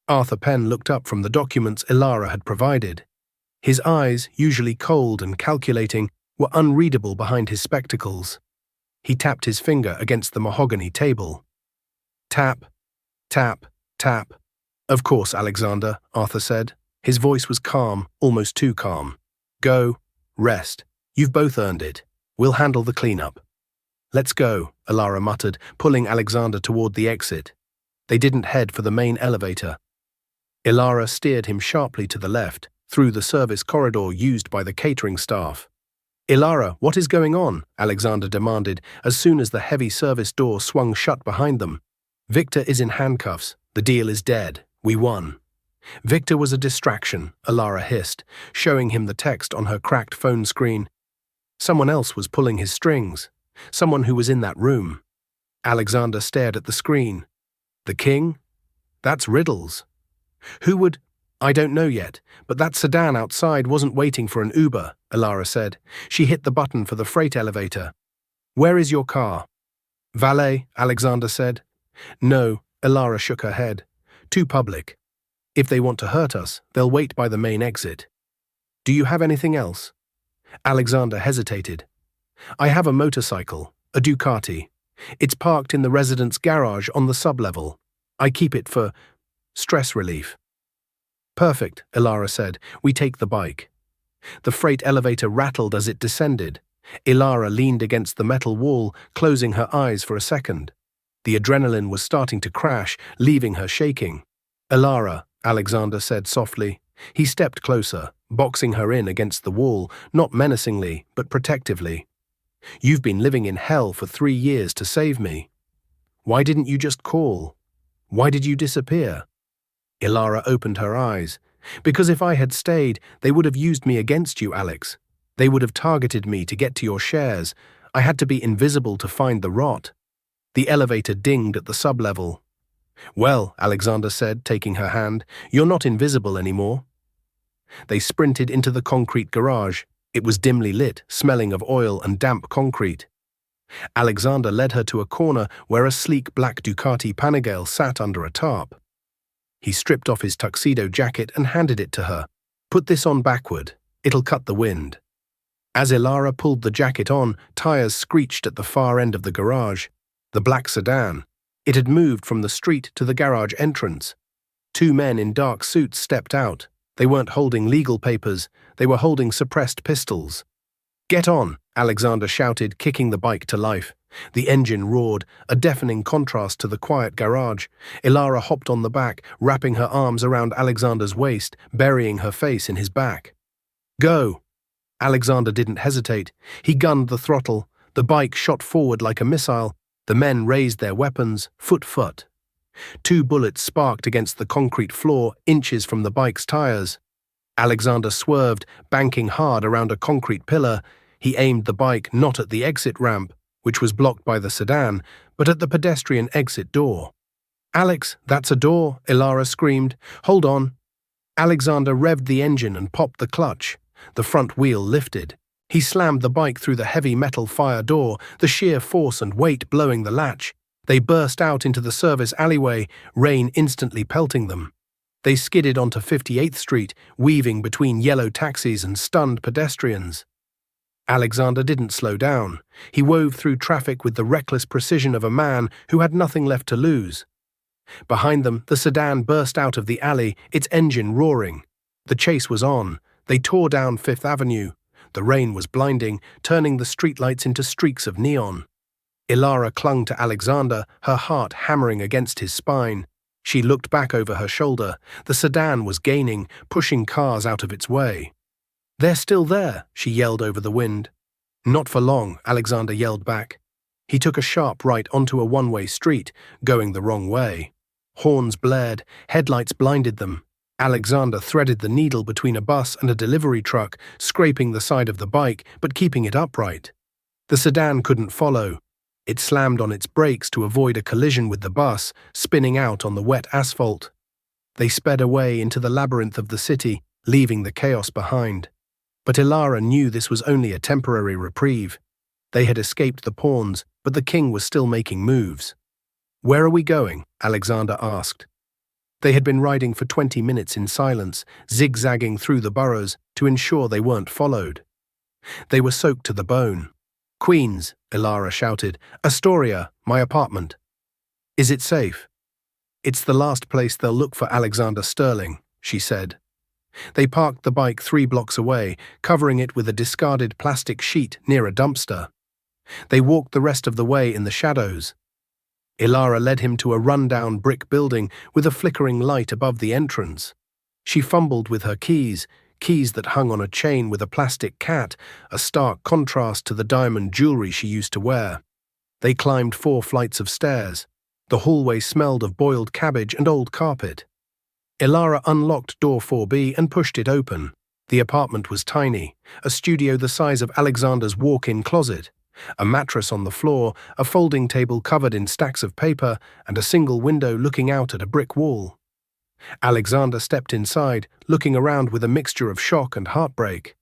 Arthur Penn looked up from the documents Elara had provided. His eyes, usually cold and calculating, were unreadable behind his spectacles. He tapped his finger against the mahogany table. Tap, tap, tap. "Of course, Alexander," Arthur said. His voice was calm, almost too calm. "Go, rest. You've both earned it. We'll handle the cleanup." "Let's go," Elara muttered, pulling Alexander toward the exit. They didn't head for the main elevator. Elara steered him sharply to the left, through the service corridor used by the catering staff. "Elara, what is going on?" Alexander demanded as soon as the heavy service door swung shut behind them. "Victor is in handcuffs. The deal is dead. We won." "Victor was a distraction," Elara hissed, showing him the text on her cracked phone screen. "Someone else was pulling his strings. Someone who was in that room." Alexander stared at the screen. "The king? That's riddles. Who would—" "I don't know yet, but that sedan outside wasn't waiting for an Uber," Elara said. She hit the button for the freight elevator. "Where is your car?" "Valet," Alexander said. "No," Elara shook her head. "Too public. If they want to hurt us, they'll wait by the main exit." "Do you have anything else?" Alexander hesitated. "I have a motorcycle, a Ducati. It's parked in the residence garage on the sublevel. I keep it for stress relief." "Perfect," Elara said. "We take the bike." The freight elevator rattled as it descended. Elara leaned against the metal wall, closing her eyes for a second. The adrenaline was starting to crash, leaving her shaking. "Elara," Alexander said softly. He stepped closer, boxing her in against the wall, not menacingly, but protectively. You've been living in hell for 3 years to save me. Why didn't you just call? Why did you disappear?" Ilara opened her eyes. "Because if I had stayed, they would have used me against you, Alex. They would have targeted me to get to your shares. I had to be invisible to find the rot." The elevator dinged at the sublevel. "Well," Alexander said, taking her hand, "you're not invisible anymore." They sprinted into the concrete garage. It was dimly lit, smelling of oil and damp concrete. Alexander led her to a corner where a sleek black Ducati Panigale sat under a tarp. He stripped off his tuxedo jacket and handed it to her. "Put this on backward. It'll cut the wind." As Ilara pulled the jacket on, tires screeched at the far end of the garage. The black sedan. It had moved from the street to the garage entrance. 2 men in dark suits stepped out. They weren't holding legal papers. They were holding suppressed pistols. "Get on," Alexander shouted, kicking the bike to life. The engine roared, a deafening contrast to the quiet garage. Ilara hopped on the back, wrapping her arms around Alexander's waist, burying her face in his back. "Go!" Alexander didn't hesitate. He gunned the throttle. The bike shot forward like a missile. The men raised their weapons, foot. 2 bullets sparked against the concrete floor, inches from the bike's tires. Alexander swerved, banking hard around a concrete pillar. He aimed the bike not at the exit ramp, which was blocked by the sedan, but at the pedestrian exit door. "Alex, that's a door," Ilara screamed. "Hold on." Alexander revved the engine and popped the clutch. The front wheel lifted. He slammed the bike through the heavy metal fire door, the sheer force and weight blowing the latch. They burst out into the service alleyway, rain instantly pelting them. They skidded onto 58th Street, weaving between yellow taxis and stunned pedestrians. Alexander didn't slow down. He wove through traffic with the reckless precision of a man who had nothing left to lose. Behind them, the sedan burst out of the alley, its engine roaring. The chase was on. They tore down 5th Avenue. The rain was blinding, turning the streetlights into streaks of neon. Ilara clung to Alexander, her heart hammering against his spine. She looked back over her shoulder. The sedan was gaining, pushing cars out of its way. "They're still there," she yelled over the wind. "Not for long," Alexander yelled back. He took a sharp right onto a one-way street, going the wrong way. Horns blared, headlights blinded them. Alexander threaded the needle between a bus and a delivery truck, scraping the side of the bike but keeping it upright. The sedan couldn't follow. It slammed on its brakes to avoid a collision with the bus, spinning out on the wet asphalt. They sped away into the labyrinth of the city, leaving the chaos behind. But Ilara knew this was only a temporary reprieve. They had escaped the pawns, but the king was still making moves. "Where are we going?" Alexander asked. They had been riding for 20 minutes in silence, zigzagging through the boroughs to ensure they weren't followed. They were soaked to the bone. "Queens," Ilara shouted. "Astoria, my apartment." "Is it safe?" "It's the last place they'll look for Alexander Sterling," she said. They parked the bike 3 blocks away, covering it with a discarded plastic sheet near a dumpster. They walked the rest of the way in the shadows. Ilara led him to a run-down brick building with a flickering light above the entrance. She fumbled with her keys that hung on a chain with a plastic cat, a stark contrast to the diamond jewelry she used to wear. They climbed 4 flights of stairs. The hallway smelled of boiled cabbage and old carpet. Ilara unlocked door 4B and pushed it open. The apartment was tiny, a studio the size of Alexander's walk-in closet. A mattress on the floor, a folding table covered in stacks of paper, and a single window looking out at a brick wall. Alexander stepped inside, looking around with a mixture of shock and heartbreak.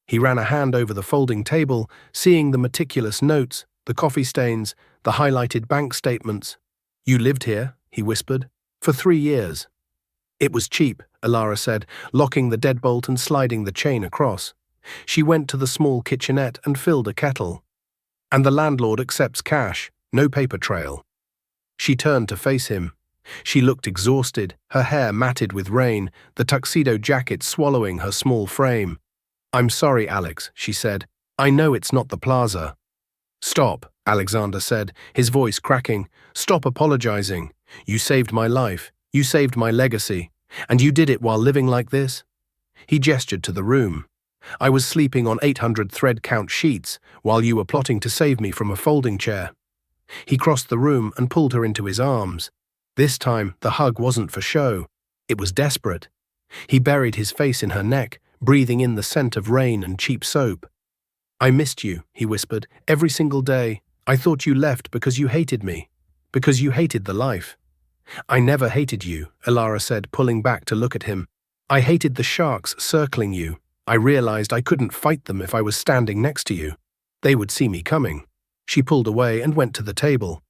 He ran a hand over the folding table, seeing the meticulous notes, the coffee stains, the highlighted bank statements. "You lived here," he whispered, "for 3 years." "It was cheap," Ilara said, locking the deadbolt and sliding the chain across. She went to the small kitchenette and filled a kettle. "And the landlord accepts cash, no paper trail." She turned to face him. She looked exhausted, her hair matted with rain, the tuxedo jacket swallowing her small frame. "I'm sorry, Alex," she said. "I know it's not the plaza." "Stop," Alexander said, his voice cracking. "Stop apologizing. You saved my life. You saved my legacy. And you did it while living like this?" He gestured to the room. I was sleeping on 800 thread count sheets while you were plotting to save me from a folding chair. He crossed the room and pulled her into his arms. This time, the hug wasn't for show. It was desperate. He buried his face in her neck, breathing in the scent of rain and cheap soap. I missed you, he whispered, every single day. I thought you left because you hated me, because you hated the life. I never hated you, Elara said, pulling back to look at him. I hated the sharks circling you. I realized I couldn't fight them if I was standing next to you. They would see me coming. She pulled away and went to the table.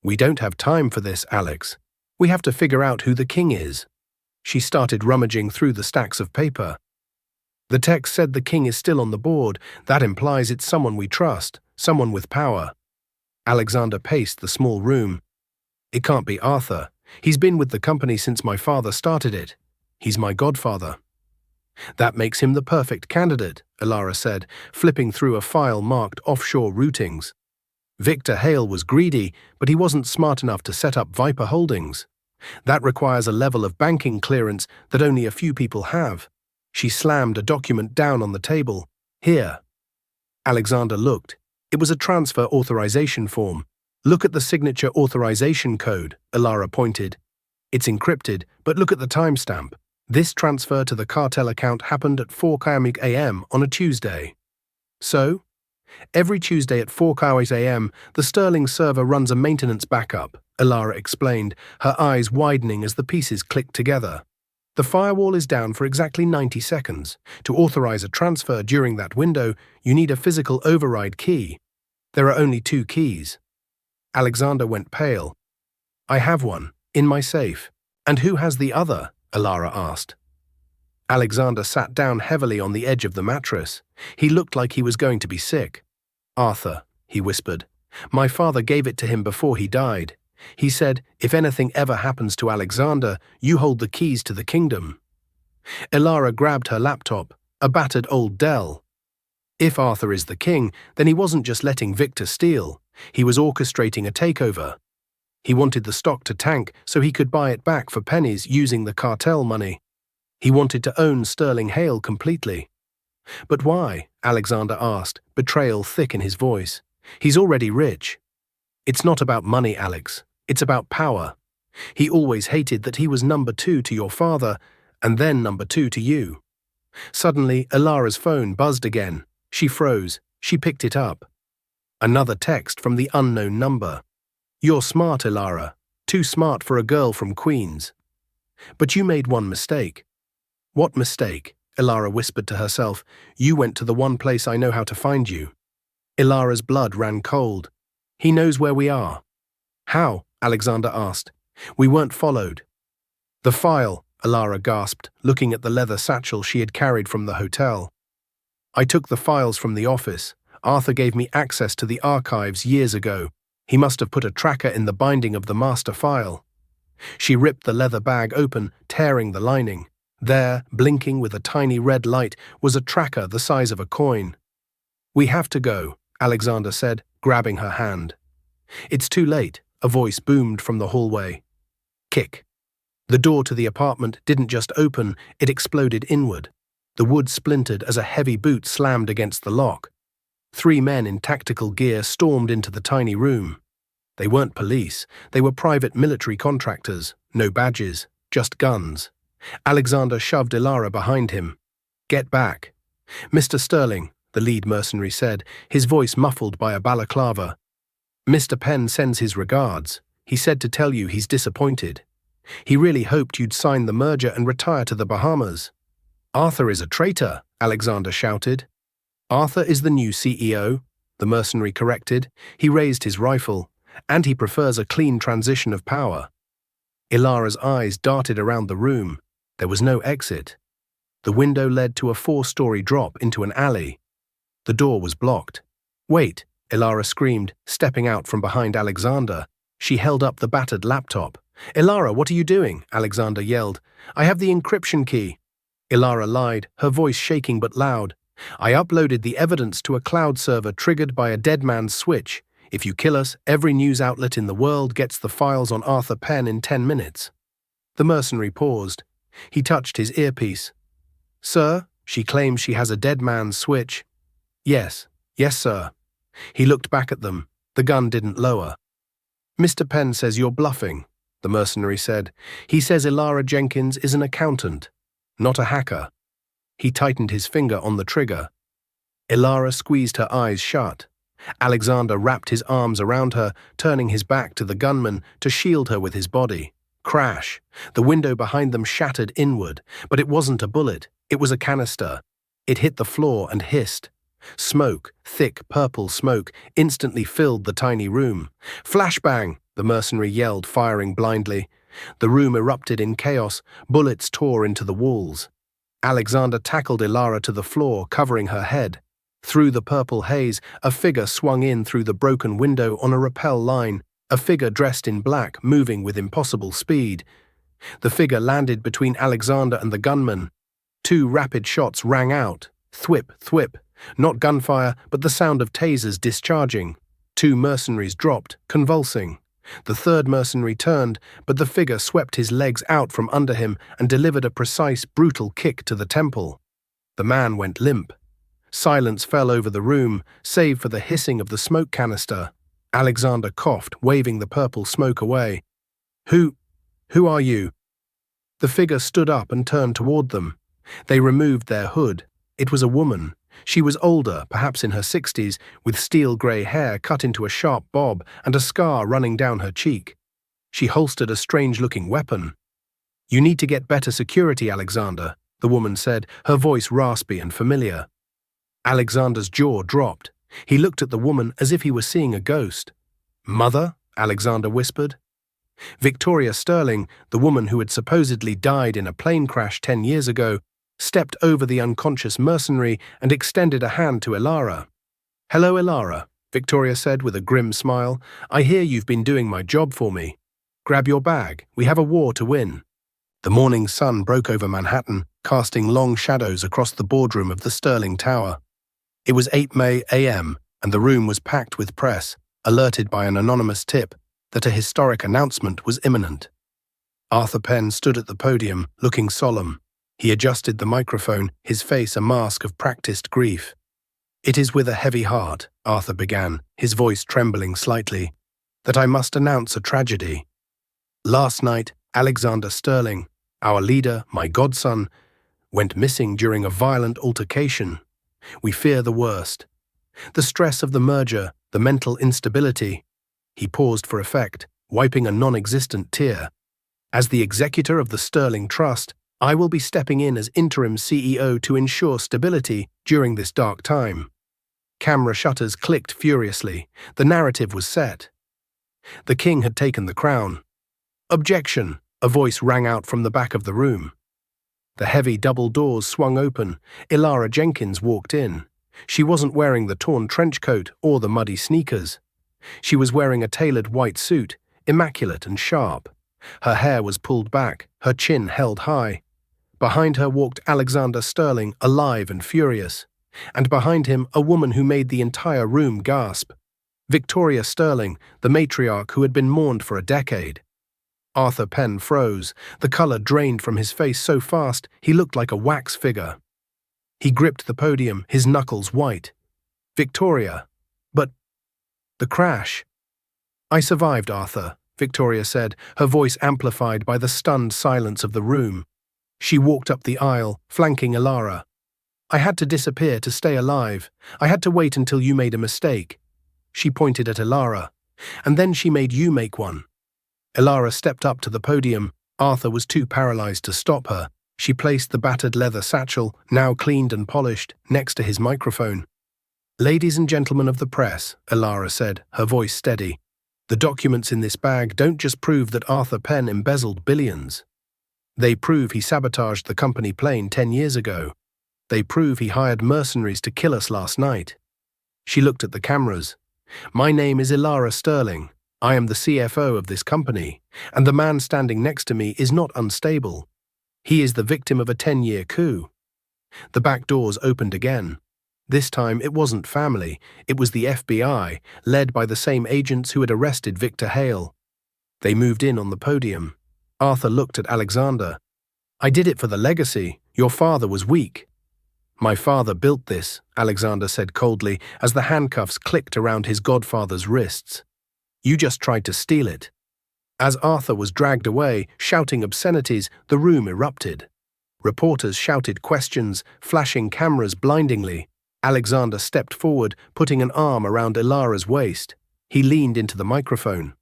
We don't have time for this, Alex. We have to figure out who the king is. She started rummaging through the stacks of paper. The text said the king is still on the board. That implies it's someone we trust, someone with power. Alexander paced the small room. It can't be Arthur. He's been with the company since my father started it. He's my godfather. That makes him the perfect candidate, Elara said, flipping through a file marked offshore routings. Victor Hale was greedy, but he wasn't smart enough to set up Viper Holdings. That requires a level of banking clearance that only a few people have. She slammed a document down on the table. Here. Alexander looked. It was a transfer authorization form. Look at the signature authorization code, Elara pointed. It's encrypted, but look at the timestamp. This transfer to the cartel account happened at 4 a.m. on a Tuesday. So, every Tuesday at 4 a.m., the Sterling server runs a maintenance backup, Elara explained, her eyes widening as the pieces clicked together. The firewall is down for exactly 90 seconds. To authorize a transfer during that window, you need a physical override key. There are only 2 keys. Alexander went pale. I have one, in my safe. And who has the other? Elara asked. Alexander sat down heavily on the edge of the mattress. He looked like he was going to be sick. Arthur, he whispered. My father gave it to him before he died. He said, if anything ever happens to Alexander, you hold the keys to the kingdom. Elara grabbed her laptop, a battered old Dell. If Arthur is the king, then he wasn't just letting Victor steal. He was orchestrating a takeover. He wanted the stock to tank so he could buy it back for pennies using the cartel money. He wanted to own Sterling Hale completely. But why? Alexander asked, betrayal thick in his voice. He's already rich. It's not about money, Alex. It's about power. He always hated that he was number 2 to your father, and then number 2 to you. Suddenly, Elara's phone buzzed again. She froze. She picked it up. Another text from the unknown number. You're smart, Elara. Too smart for a girl from Queens. But you made one mistake. What mistake? Elara whispered to herself. You went to the one place I know how to find you. Elara's blood ran cold. He knows where we are. How? Alexander asked. We weren't followed. The file, Elara gasped, looking at the leather satchel she had carried from the hotel. I took the files from the office. Arthur gave me access to the archives years ago. He must have put a tracker in the binding of the master file. She ripped the leather bag open, tearing the lining. There, blinking with a tiny red light, was a tracker the size of a coin. We have to go, Alexander said, grabbing her hand. It's too late, a voice boomed from the hallway. Kick. The door to the apartment didn't just open, it exploded inward. The wood splintered as a heavy boot slammed against the lock. 3 men in tactical gear stormed into the tiny room. They weren't police, they were private military contractors, no badges, just guns. Alexander shoved Elara behind him. Get back. Mr. Sterling, the lead mercenary said, his voice muffled by a balaclava. Mr. Penn sends his regards. He said to tell you he's disappointed. He really hoped you'd sign the merger and retire to the Bahamas. Arthur is a traitor, Alexander shouted. Arthur is the new CEO, the mercenary corrected. He raised his rifle, and he prefers a clean transition of power. Elara's eyes darted around the room. There was no exit. The window led to a 4-story drop into an alley. The door was blocked. Wait, Elara screamed, stepping out from behind Alexander. She held up the battered laptop. Elara, what are you doing? Alexander yelled. I have the encryption key. Elara lied, her voice shaking but loud. I uploaded the evidence to a cloud server triggered by a dead man's switch. If you kill us, every news outlet in the world gets the files on Arthur Penn in 10 minutes. The mercenary paused. He touched his earpiece. Sir? She claims she has a dead man's switch. Yes, yes, sir. He looked back at them. The gun didn't lower. Mr. Penn says you're bluffing, the mercenary said. He says Ilara Jenkins is an accountant, not a hacker. He tightened his finger on the trigger. Ilara squeezed her eyes shut. Alexander wrapped his arms around her, turning his back to the gunman to shield her with his body. Crash! The window behind them shattered inward, but it wasn't a bullet. It was a canister. It hit the floor and hissed. Smoke, thick purple smoke, instantly filled the tiny room. Flashbang! The mercenary yelled, firing blindly. The room erupted in chaos. Bullets tore into the walls. Alexander tackled Ilara to the floor, covering her head. Through the purple haze, a figure swung in through the broken window on a rappel line, a figure dressed in black, moving with impossible speed. The figure landed between Alexander and the gunman. 2 rapid shots rang out. Thwip, thwip. Not gunfire, but the sound of tasers discharging. 2 mercenaries dropped, convulsing. The 3rd mercenary turned, but the figure swept his legs out from under him and delivered a precise, brutal kick to the temple. The man went limp. Silence fell over the room, save for the hissing of the smoke canister. Alexander coughed, waving the purple smoke away. Who are you? The figure stood up and turned toward them. They removed their hood. It was a woman. She was older, perhaps in her 60s, with steel-grey hair cut into a sharp bob and a scar running down her cheek. She holstered a strange-looking weapon. You need to get better security, Alexander, the woman said, her voice raspy and familiar. Alexander's jaw dropped. He looked at the woman as if he were seeing a ghost. Mother? Alexander whispered. Victoria Sterling, the woman who had supposedly died in a plane crash 10 years ago, stepped over the unconscious mercenary and extended a hand to Ilara. Hello, Ilara, Victoria said with a grim smile. I hear you've been doing my job for me. Grab your bag. We have a war to win. The morning sun broke over Manhattan, casting long shadows across the boardroom of the Sterling Tower. It was 8 May a.m., and the room was packed with press, alerted by an anonymous tip that a historic announcement was imminent. Arthur Penn stood at the podium, looking solemn. He adjusted the microphone, his face a mask of practiced grief. It is with a heavy heart, Arthur began, his voice trembling slightly, that I must announce a tragedy. Last night, Alexander Sterling, our leader, my godson, went missing during a violent altercation. We fear the worst. The stress of the merger, the mental instability. He paused for effect, wiping a non-existent tear. As the executor of the Sterling Trust, I will be stepping in as interim CEO to ensure stability during this dark time. Camera shutters clicked furiously. The narrative was set. The king had taken the crown. Objection! A voice rang out from the back of the room. The heavy double doors swung open. Ilara Jenkins walked in. She wasn't wearing the torn trench coat or the muddy sneakers. She was wearing a tailored white suit, immaculate and sharp. Her hair was pulled back, her chin held high. Behind her walked Alexander Sterling, alive and furious. And behind him, a woman who made the entire room gasp. Victoria Sterling, the matriarch who had been mourned for a decade. Arthur Penn froze. The color drained from his face so fast he looked like a wax figure. He gripped the podium, his knuckles white. Victoria. But the crash. I survived, Arthur, Victoria said, her voice amplified by the stunned silence of the room. She walked up the aisle, flanking Ilara. I had to disappear to stay alive. I had to wait until you made a mistake. She pointed at Ilara. And then she made you make one. Ilara stepped up to the podium. Arthur was too paralyzed to stop her. She placed the battered leather satchel, now cleaned and polished, next to his microphone. Ladies and gentlemen of the press, Ilara said, her voice steady. The documents in this bag don't just prove that Arthur Penn embezzled billions. They prove he sabotaged the company plane 10 years ago. They prove he hired mercenaries to kill us last night. She looked at the cameras. My name is Ilara Sterling. I am the CFO of this company, and the man standing next to me is not unstable. He is the victim of a 10-year coup. The back doors opened again. This time it wasn't family, it was the FBI, led by the same agents who had arrested Victor Hale. They moved in on the podium. Arthur looked at Alexander. I did it for the legacy. Your father was weak. My father built this, Alexander said coldly as the handcuffs clicked around his godfather's wrists. You just tried to steal it. As Arthur was dragged away, shouting obscenities, the room erupted. Reporters shouted questions, flashing cameras blindingly. Alexander stepped forward, putting an arm around Ilara's waist. He leaned into the microphone.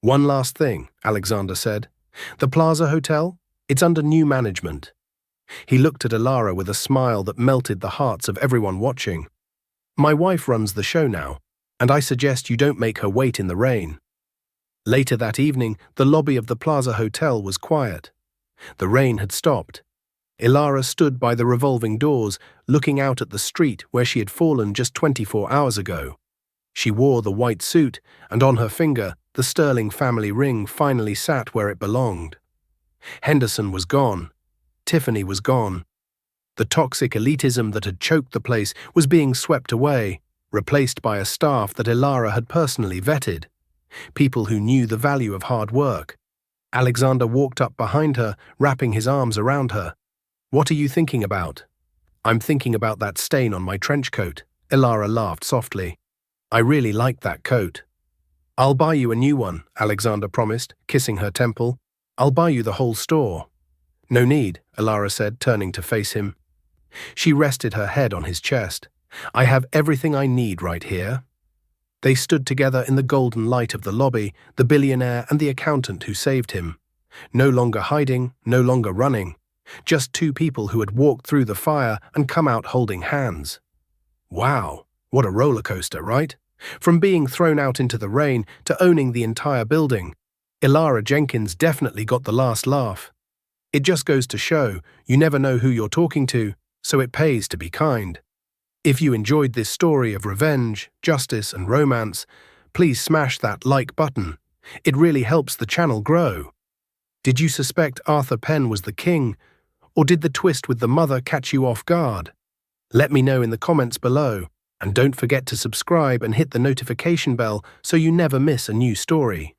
One last thing, Alexander said. The Plaza Hotel? It's under new management. He looked at Ilara with a smile that melted the hearts of everyone watching. My wife runs the show now, and I suggest you don't make her wait in the rain. Later that evening, the lobby of the Plaza Hotel was quiet. The rain had stopped. Ilara stood by the revolving doors, looking out at the street where she had fallen just 24 hours ago. She wore the white suit, and on her finger, the Sterling family ring finally sat where it belonged. Henderson was gone. Tiffany was gone. The toxic elitism that had choked the place was being swept away, replaced by a staff that Ilara had personally vetted. People who knew the value of hard work. Alexander walked up behind her, wrapping his arms around her. What are you thinking about? I'm thinking about that stain on my trench coat. Ilara laughed softly. I really like that coat. I'll buy you a new one, Alexander promised, kissing her temple. I'll buy you the whole store. No need, Ilara said, turning to face him. She rested her head on his chest. I have everything I need right here. They stood together in the golden light of the lobby, the billionaire and the accountant who saved him. No longer hiding, no longer running. Just two people who had walked through the fire and come out holding hands. Wow, what a roller coaster, right? From being thrown out into the rain to owning the entire building. Ilara Jenkins definitely got the last laugh. It just goes to show, you never know who you're talking to, so it pays to be kind. If you enjoyed this story of revenge, justice, and romance, please smash that like button. It really helps the channel grow. Did you suspect Arthur Penn was the king, or did the twist with the mother catch you off guard? Let me know in the comments below, and don't forget to subscribe and hit the notification bell so you never miss a new story.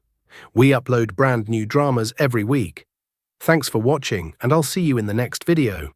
We upload brand new dramas every week. Thanks for watching, and I'll see you in the next video.